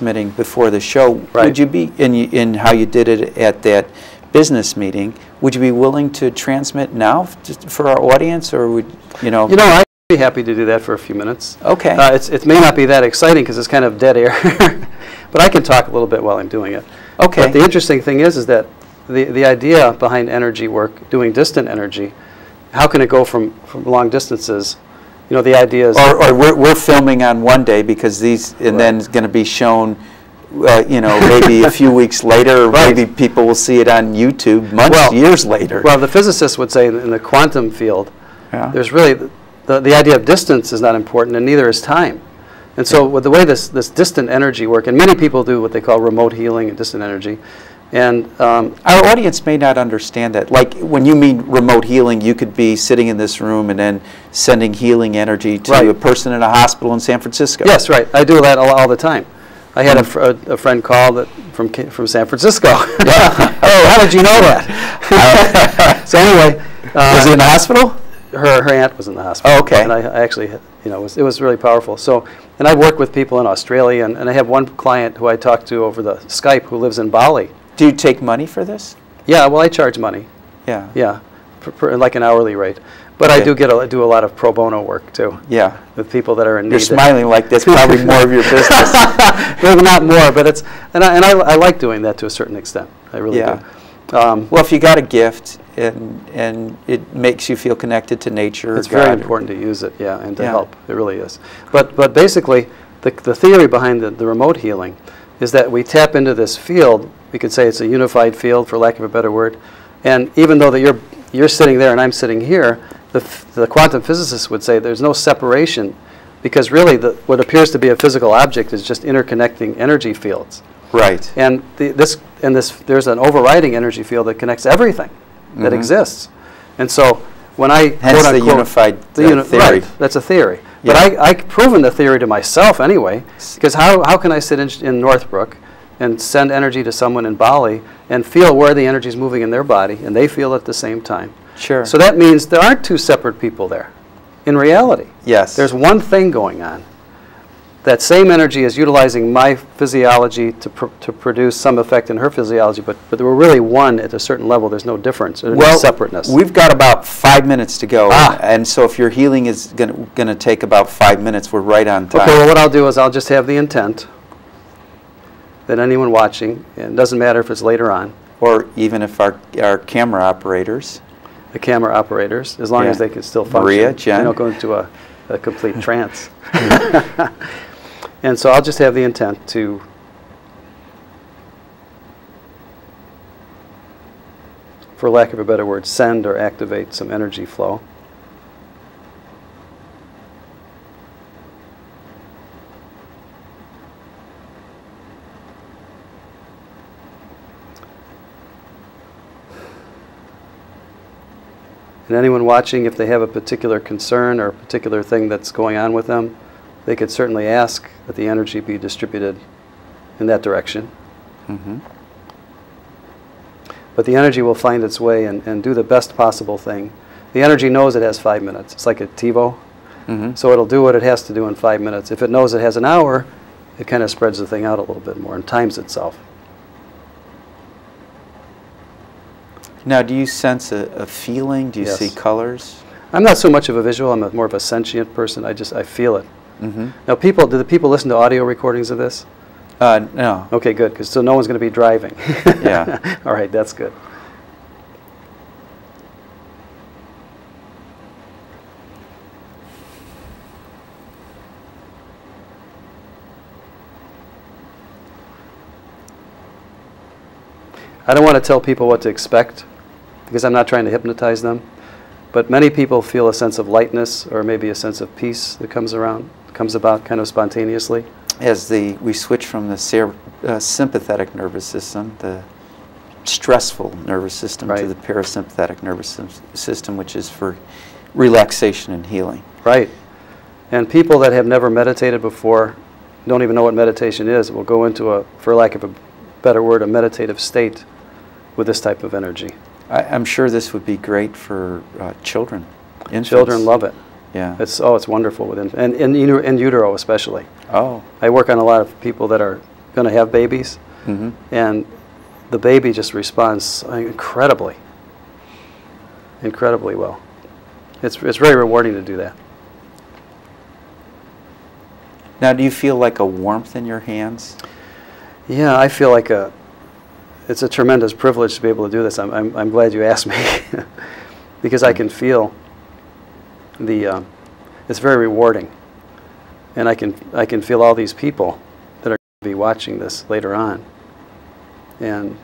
transmitting before the show. Right. Would you be, in how you did it at that business meeting, would you be willing to transmit now just for our audience, or would, You know, I'd be happy to do that for a few minutes. Okay. It may not be that exciting because it's kind of dead air, but I can talk a little bit while I'm doing it. Okay. But the interesting thing is that the idea behind energy work, doing distant energy, how can it go from long distances? You know, the idea is... Or we're filming on one day because these, and then it's going to be shown, you know, maybe a few weeks later, or maybe people will see it on YouTube years later. Well, the physicists would say in the quantum field, there's really, the idea of distance is not important, and neither is time. And so with the way this distant energy work, and many people do what they call remote healing and distant energy, and our audience may not understand that. Like when you mean remote healing, you could be sitting in this room and then sending healing energy to a person in a hospital in San Francisco. Yes, right. I do that all the time. I had a friend call from San Francisco. Oh, how did you know that? So anyway, was he in the hospital? Her aunt was in the hospital. Oh, okay. And I actually, you know, it was really powerful. So, and I've worked with people in Australia, and I have one client who I talked to over the Skype who lives in Bali. Do you take money for this? Yeah, well, I charge money. Yeah. Yeah, like an hourly rate. But I do do a lot of pro bono work too. Yeah. With people that are in need. You're smiling like that's probably more of your business. Well, not more, but it's, and I like doing that to a certain extent. I really do. Well, if you got a gift and it makes you feel connected to nature, it's very important to use it, and to help. It really is. But basically, the theory behind the remote healing is that we tap into this field. We could say it's a unified field, for lack of a better word. And even though that you're sitting there and I'm sitting here, the quantum physicists would say there's no separation, because really what appears to be a physical object is just interconnecting energy fields. Right. And there's an overriding energy field that connects everything that exists. And so when I hence the unified theory. Right, that's a theory. But I've proven the theory to myself anyway, because how can I sit in Northbrook and send energy to someone in Bali and feel where the energy is moving in their body, and they feel it at the same time? Sure. So that means there aren't two separate people there. In reality, yes, there's one thing going on. That same energy is utilizing my physiology to produce some effect in her physiology, but we're really one at a certain level. There's no difference. There's no separateness. We've got about 5 minutes to go, and so if your healing is going to take about 5 minutes, we're right on time. Okay, well, what I'll do is I'll just have the intent that anyone watching, and it doesn't matter if it's later on, or even if our camera operators, the camera operators, as long as they can still function. Maria, Jen. They don't go into a complete trance. And so I'll just have the intent to for lack of a better word, send or activate some energy flow. And anyone watching, if they have a particular concern or a particular thing that's going on with them, they could certainly ask that the energy be distributed in that direction. Mm-hmm. But the energy will find its way and do the best possible thing. The energy knows it has 5 minutes. It's like a TiVo. Mm-hmm. So it'll do what it has to do in 5 minutes. If it knows it has an hour, it kind of spreads the thing out a little bit more and times itself. Now, do you sense a feeling? Do you see colors? I'm not so much of a visual. I'm more of a sentient person. I feel it. Mm-hmm. Now, do the people listen to audio recordings of this? No. Okay, good, because so no one's going to be driving. Yeah. All right, that's good. I don't want to tell people what to expect, because I'm not trying to hypnotize them. But many people feel a sense of lightness or maybe a sense of peace that comes about kind of spontaneously. As we switch from the sympathetic nervous system, the stressful nervous system, to the parasympathetic nervous system, which is for relaxation and healing. Right. And people that have never meditated before, don't even know what meditation is, will go into for lack of a better word, a meditative state with this type of energy. I'm sure this would be great for children. Infants. Children love it. Yeah. It's wonderful with infants, and in utero especially. Oh. I work on a lot of people that are going to have babies, and the baby just responds incredibly well. It's very rewarding to do that. Now, do you feel like a warmth in your hands? Yeah, I feel like it's a tremendous privilege to be able to do this. I'm glad you asked me because I can feel it's very rewarding, and I can feel all these people that are going to be watching this later on, and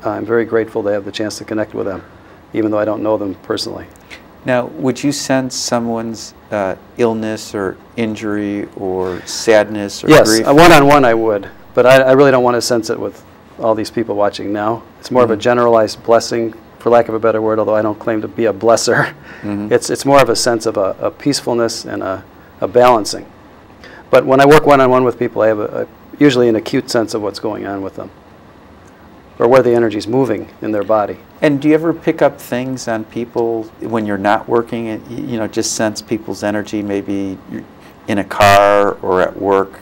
I'm very grateful to have the chance to connect with them, even though I don't know them personally. Now, would you sense someone's illness or injury or sadness or grief? Yes, one-on-one I would, but I really don't want to sense it with all these people watching now. It's more of a generalized blessing, for lack of a better word, although I don't claim to be a blesser. It's more of a sense of a peacefulness and a balancing. But when I work one-on-one with people, I have usually an acute sense of what's going on with them, or where the energy's moving in their body. And do you ever pick up things on people when you're not working, and you know, just sense people's energy, maybe you're in a car or at work?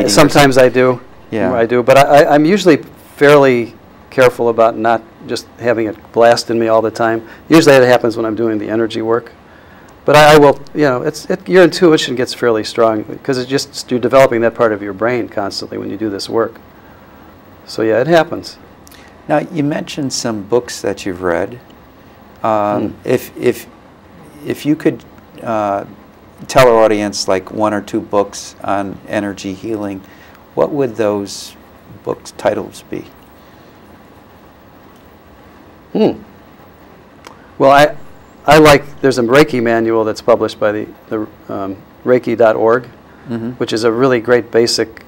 Sometimes I do. Yeah. I do, but I'm usually fairly careful about not just having it blast in me all the time. Usually that happens when I'm doing the energy work. But I will, you know, your intuition gets fairly strong because you're developing that part of your brain constantly when you do this work. So yeah, it happens. Now, you mentioned some books that you've read. If you could tell our audience like one or two books on energy healing, what would those books' titles be? Well, I like, there's a Reiki manual that's published by the Reiki.org, which is a really great basic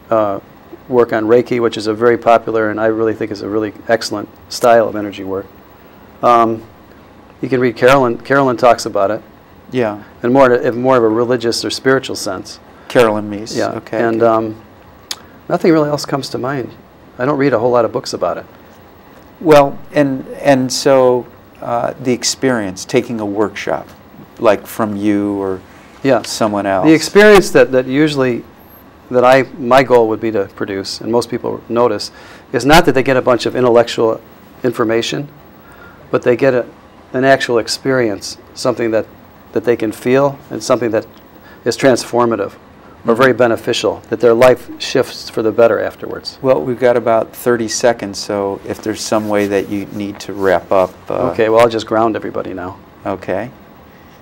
work on Reiki, which is a very popular and I really think is a really excellent style of energy work. You can read Carolyn. Carolyn talks about it. Yeah. And more of a religious or spiritual sense. Carolyn Meese. Yeah. Okay. And nothing really else comes to mind. I don't read a whole lot of books about it. Well, and so the experience, taking a workshop, like from you or someone else. The experience that usually my goal would be to produce, and most people notice, is not that they get a bunch of intellectual information, but they get an actual experience, something that they can feel, and something that is transformative or very beneficial, that their life shifts for the better afterwards. Well, we've got about 30 seconds, so if there's some way that you need to wrap up. Okay, well, I'll just ground everybody now. Okay.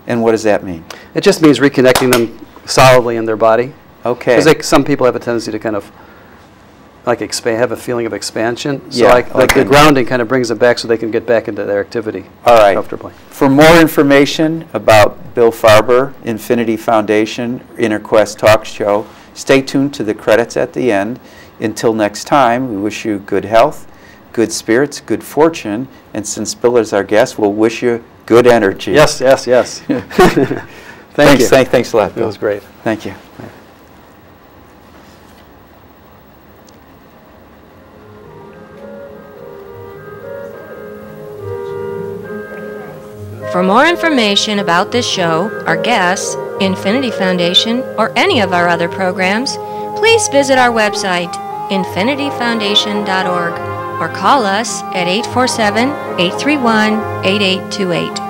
And what does that mean? It just means reconnecting them solidly in their body. Okay. Because some people have a tendency to kind of have a feeling of expansion. So the grounding kind of brings them back so they can get back into their activity comfortably. For more information about Bill Farber, Infinity Foundation, Inner Quest Talk Show, stay tuned to the credits at the end. Until next time, we wish you good health, good spirits, good fortune, and since Bill is our guest, we'll wish you good energy. Yes, yes, yes. Thank you. Thanks a lot, Bill. It was great. Thank you. For more information about this show, our guests, Infinity Foundation, or any of our other programs, please visit our website, infinityfoundation.org, or call us at 847-831-8828.